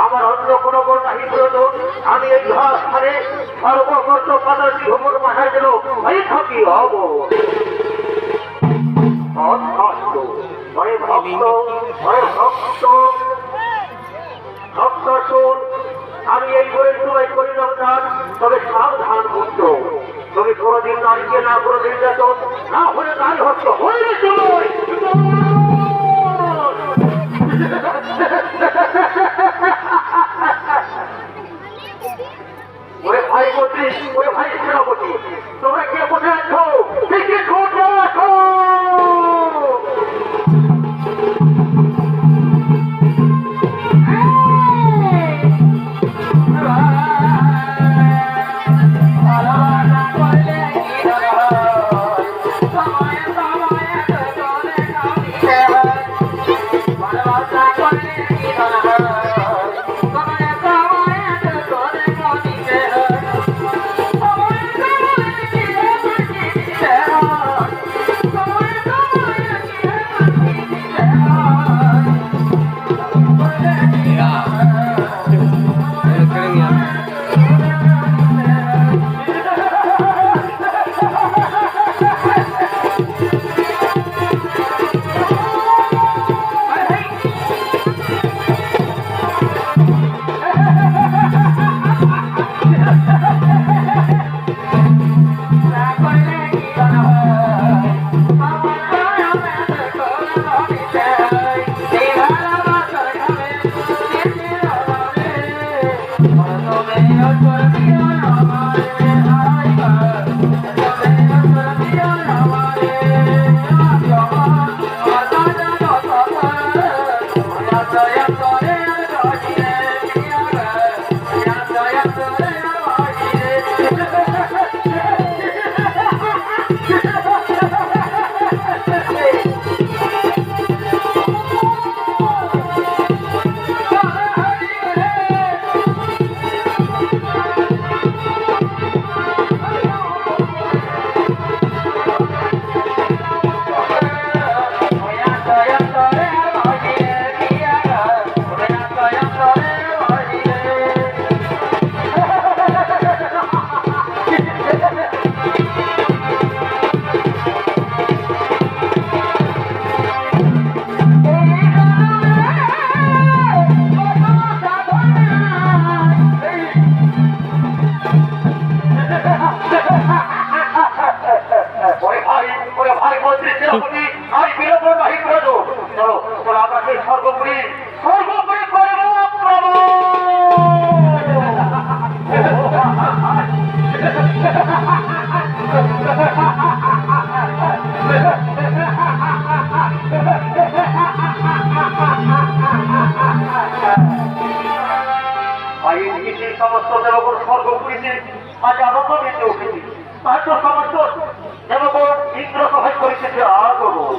আমার অন্য কোন বড় নাহি প্রয়োজন। আমি এই স্থানে সর্বকর্ত পাতার ভ্রমণ মাথায় দিল হয়ে থাকি হব ভক্ত ভক্ত শুন, আমি এই বলে সবাই করিলাম না, তবে সাবধান পুত্র, তুমি কোনদিন নারীকে না করে নির্যাতন না হলে নারী হত্য হইলে চলুন। ওরে ভাই মন্ত্রী, ওরে ভাই সেনাপতি, তোমরা কে কোথায় আছো? আছো ওরে ভাই মন্ত্রী সেনাপতি আমি বিরোধ নাহি প্রয়োজন চলো চলো আমরা সেই স্বর্গপুরী করবো সমস্ত দেবগণ স্বর্গপুরীতে আজ আনন্দ নিতে উঠেছি তাই তো সমস্ত দেবগণ ইন্দ্র সহায় করিতেছে আগমন